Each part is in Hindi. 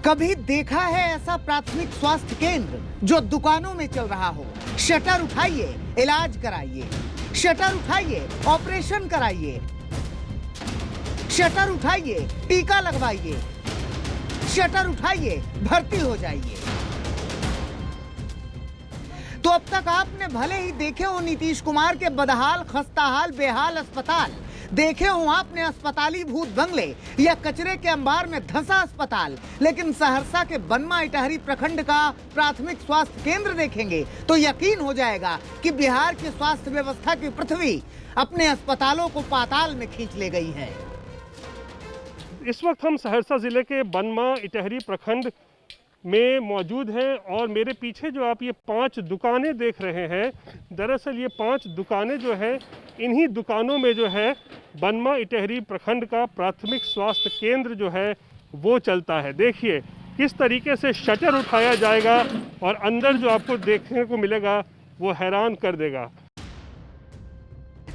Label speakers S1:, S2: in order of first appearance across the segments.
S1: कभी देखा है ऐसा प्राथमिक स्वास्थ्य केंद्र जो दुकानों में चल रहा हो? शटर उठाइए, इलाज कराइए। शटर उठाइए, ऑपरेशन कराइए। शटर उठाइए, टीका लगवाइए। शटर उठाइए, भर्ती हो जाइए। तो अब तक आपने भले ही देखे हो नीतीश कुमार के बदहाल, खस्ताहाल, बेहाल अस्पताल, देखे हो आपने अस्पताली भूत बंगले या कचरे के अंबार में धंसा अस्पताल, लेकिन सहरसा के बनवा इटहरी प्रखंड का प्राथमिक स्वास्थ्य केंद्र देखेंगे तो यकीन हो जाएगा कि बिहार की स्वास्थ्य व्यवस्था की पृथ्वी अपने अस्पतालों को पाताल में खींच ले गई है।
S2: इस वक्त हम सहरसा ज़िले के बनवा इटहरी प्रखंड में मौजूद हैं और मेरे पीछे जो आप ये 5 दुकानें देख रहे हैं, दरअसल ये 5 दुकानें जो है, इन्हीं दुकानों में जो है बनवा इटहरी प्रखंड का प्राथमिक स्वास्थ्य केंद्र जो है वो चलता है। देखिए किस तरीके से शटर उठाया जाएगा और अंदर जो आपको देखने को मिलेगा वो हैरान कर देगा।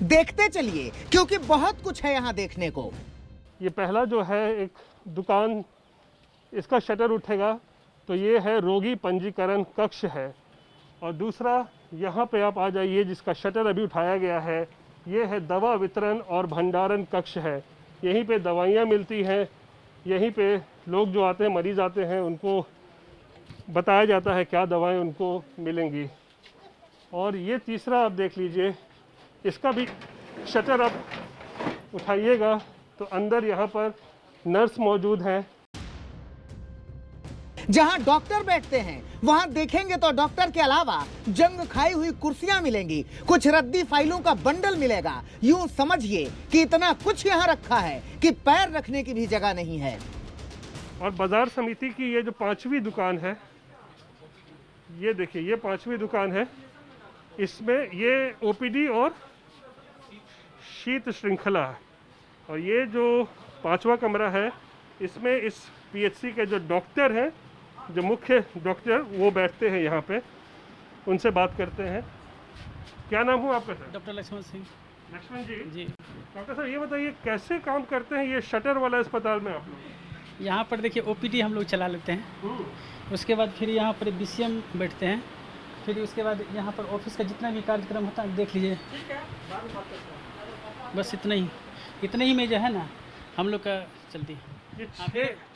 S1: देखते चलिए क्योंकि बहुत कुछ है यहाँ देखने को।
S2: ये पहला जो है एक दुकान, इसका शटर उठेगा तो ये है रोगी पंजीकरण कक्ष है, और दूसरा यहाँ पे आप आ जाइए जिसका शटर अभी उठाया गया है, ये है दवा वितरण और भंडारण कक्ष है। यहीं पे दवाइयाँ मिलती हैं, यहीं पे लोग जो आते हैं, मरीज़ आते हैं, उनको बताया जाता है क्या दवाएं उनको मिलेंगी। और ये तीसरा आप देख लीजिए, इसका भी शटर आप उठाइएगा तो अंदर यहाँ पर नर्स मौजूद हैं।
S1: जहां डॉक्टर बैठते हैं वहां देखेंगे तो डॉक्टर के अलावा जंग खाई हुई कुर्सियां मिलेंगी, कुछ रद्दी फाइलों का बंडल मिलेगा। यूं समझिए कि इतना कुछ यहां रखा है कि पैर रखने की भी जगह नहीं है।
S2: और बाजार समिति की ये जो 5वीं दुकान है, ये देखिए ये 5वीं दुकान है, इसमें ये ओपीडी और शीत श्रृंखला है। और ये जो 5वां कमरा है, इसमें इस पीएचसी के जो डॉक्टर हैं, जो मुख्य डॉक्टर, वो बैठते हैं यहाँ पे, उनसे बात करते हैं। क्या नाम हुआ आपका सर?
S3: डॉक्टर लक्ष्मण सिंह।
S2: लक्ष्मण जी।
S3: जी,
S2: डॉक्टर साहब ये बताइए कैसे काम करते हैं ये शटर वाला अस्पताल में आप लोग?
S3: यहाँ पर देखिए ओपीडी हम लोग चला लेते हैं, उसके बाद फिर यहाँ पर बीसीएम बैठते हैं, फिर उसके बाद यहाँ पर ऑफिस का जितना भी कार्यक्रम होता है देख लीजिए। बस इतना ही में जो है ना हम लोग का चलती है।
S2: ये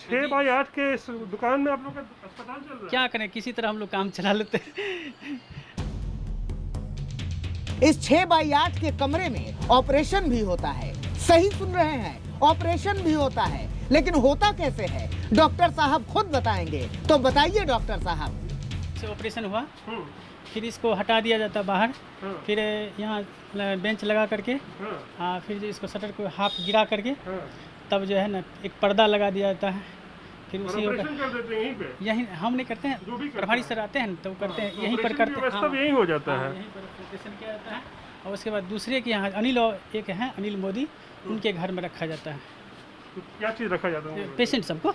S2: 6 बाई 8 के इस दुकान में आप लोग का अस्पताल चल रहा है?
S3: क्या करें, किसी तरह हम लोग काम चला लेते हैं।
S1: इस 6 बाई 8 के कमरे में ऑपरेशन भी होता है। सही सुन रहे हैं, ऑपरेशन भी होता है। लेकिन होता कैसे है डॉक्टर साहब खुद बताएंगे। तो बताइए डॉक्टर साहब।
S3: से ऑपरेशन हुआ, फिर इसको हटा दिया जाता बाहर, फिर यहाँ बेंच लगा करके, हाँ, फिर इसको शटर को हाफ गिरा करके, तब जो है ना एक पर्दा लगा दिया जाता है। फिर उसी
S2: ऑपरेशन कर देते हैं यहीं पे?
S3: यहीं हम नहीं करते हैं, प्रभारी सर आते हैं तो करते हैं, यहीं पर करते हैं।
S2: सब यहीं हो जाता है,
S3: यहीं पर ऑपरेशन किया जाता है। और उसके बाद दूसरे के यहाँ अनिल, एक हैं अनिल मोदी, उनके घर में रखा जाता है।
S2: तो क्या चीज़ रखा जाता है?
S3: पेशेंट सबको।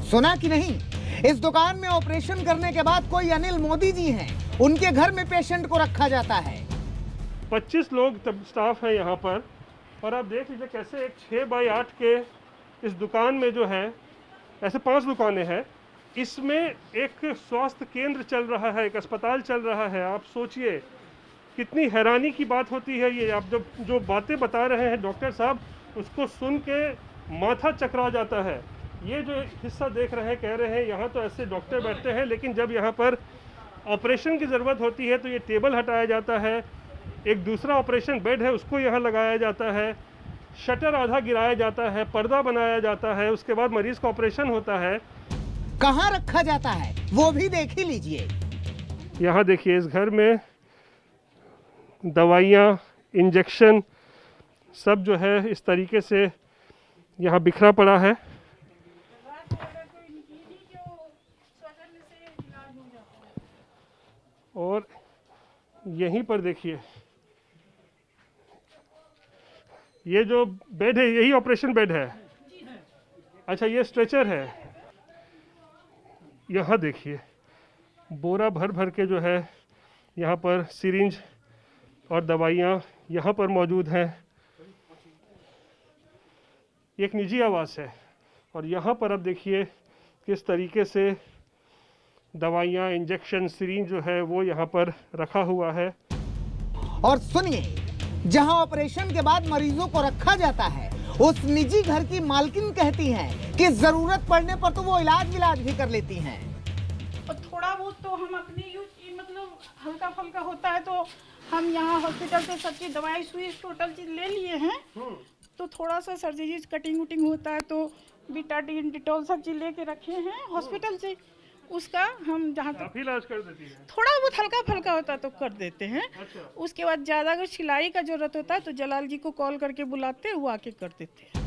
S1: सुना कि नहीं, इस दुकान में ऑपरेशन करने के बाद कोई अनिल मोदी जी हैं, उनके घर में पेशेंट को रखा जाता है।
S2: 25 लोग तब स्टाफ है यहाँ पर। और आप देख लीजिए कैसे एक 6 बाई 8 के इस दुकान में जो है, ऐसे 5 दुकानें हैं, इसमें एक स्वास्थ्य केंद्र चल रहा है, एक अस्पताल चल रहा है। आप सोचिए कितनी हैरानी की बात होती है ये। आप जो बातें बता रहे हैं डॉक्टर साहब, उसको सुन के माथा चकरा जाता है। ये जो हिस्सा देख रहे हैं, कह रहे हैं यहाँ तो ऐसे डॉक्टर बैठते हैं, लेकिन जब यहाँ पर ऑपरेशन की ज़रूरत होती है तो ये टेबल हटाया जाता है, एक दूसरा ऑपरेशन बेड है उसको यहाँ लगाया जाता है, शटर आधा गिराया जाता है, पर्दा बनाया जाता है, उसके बाद मरीज का ऑपरेशन होता है।
S1: कहाँ रखा जाता है वो भी देख ही लीजिए।
S2: यहाँ देखिए इस घर में दवाइयाँ, इंजेक्शन सब जो है इस तरीके से यहाँ बिखरा पड़ा है। और यहीं पर देखिए ये जो बेड है, यही ऑपरेशन बेड है। अच्छा, ये स्ट्रेचर है। यहाँ देखिए बोरा भर भर के जो है यहाँ पर सिरिंज और दवाइयाँ यहाँ पर मौजूद हैं। एक निजी आवास है और यहाँ पर अब देखिए किस तरीके से दवाइयाँ, इंजेक्शन, सिरिंज जो है वो यहाँ पर रखा हुआ है।
S1: और सुनिए, जहां ऑपरेशन के बाद मरीजों को रखा जाता है, उस निजी घर की मालकिन कहती हैं कि जरूरत पड़ने पर तो वो इलाज भी कर लेती हैं।
S4: और थोड़ा बहुत तो हम अपनी यूज मतलब हल्का फुल्का होता है तो हम यहाँ हॉस्पिटल से सब चीज़ दवाई सुई टोटल चीज़ ले लिए हैं। तो थोड़ा सा सर्जरी कटिंग वटिंग होता है तो बीटाडीन, डिटॉल सब चीज़ लेके रखे हैं हॉस्पिटल से। उसका हम जहाँ तक
S2: इलाज कर देती है,
S4: थोड़ा बहुत हल्का फुल्का होता है तो कर देते हैं।
S2: अच्छा।
S4: उसके बाद ज़्यादा अगर सिलाई का जरूरत होता है तो जलाल जी को कॉल करके बुलाते हैं, वो आके कर देते हैं।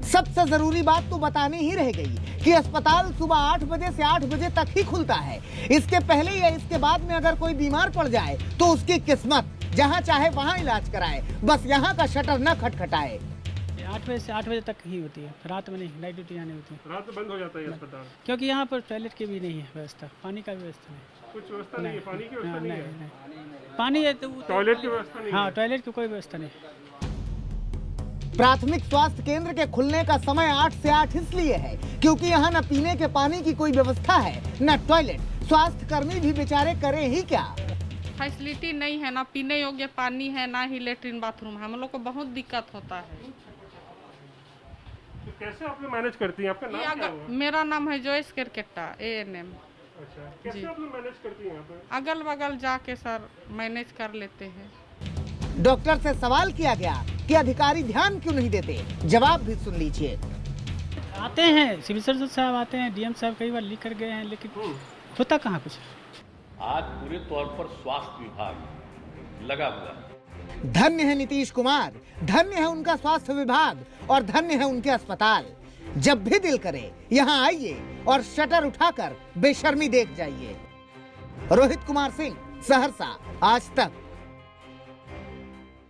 S1: सबसे जरूरी बात तो बतानी ही रह गई कि अस्पताल सुबह 8 बजे से 8 बजे तक ही खुलता है। इसके पहले या इसके बाद में अगर कोई बीमार पड़ जाए तो उसकी किस्मत, जहां चाहे वहां इलाज कराए, बस यहां का शटर न खटखटाए।
S3: 8 बजे से 8 बजे तक ही होती है, रात में नहीं, नाइट ड्यूटी यहाँ नहीं होती है।
S2: रात में बंद हो जाता है अस्पताल,
S3: क्योंकि यहाँ पर टॉयलेट की भी नहीं है व्यवस्था, पानी का भी व्यवस्था नहीं।
S2: कुछ व्यवस्था नहीं है, पानी की व्यवस्था नहीं है,
S3: नहीं। पानी है तो
S2: टॉयलेट की व्यवस्था नहीं
S3: हाँ,
S2: है।
S3: टॉयलेट की कोई व्यवस्था नहीं।
S1: प्राथमिक स्वास्थ्य केंद्र के खुलने का समय 8 से 8 इसलिए है क्योंकि यहाँ न पीने के पानी की कोई व्यवस्था है, न टॉयलेट। स्वास्थ्य कर्मी भी बेचारे करें ही क्या।
S5: फैसिलिटी नहीं है, ना पीने योग्य पानी है, ना ही लेटरिन बाथरूम है। हम लोग को बहुत दिक्कत होता है।
S2: तो कैसे आप लोग मैनेज करती हैं? आपका नाम क्या हुआ?
S5: मेरा नाम है जोइस केरकेटा, ANM।
S2: अच्छा, कैसे आप लोग मैनेज करती हैं यहाँ पर?
S5: अगल बगल जाके सर मैनेज कर लेते हैं।
S1: डॉक्टर से सवाल किया गया कि अधिकारी ध्यान क्यों नहीं देते, जवाब भी सुन लीजिए।
S3: आते हैं सिविल सर्जन साहब, आते हैं DM साहब, कई बार लिख कर गए हैं, लेकिन होता कहाँ कुछ।
S6: आज पूरे तौर पर स्वास्थ्य विभाग लगा हुआ है।
S1: धन्य है नीतीश कुमार, धन्य है उनका स्वास्थ्य विभाग और धन्य है उनके अस्पताल। जब भी दिल करे यहाँ आइए और शटर उठाकर बेशर्मी देख जाइए। रोहित कुमार सिंह, सहरसा, आज तक।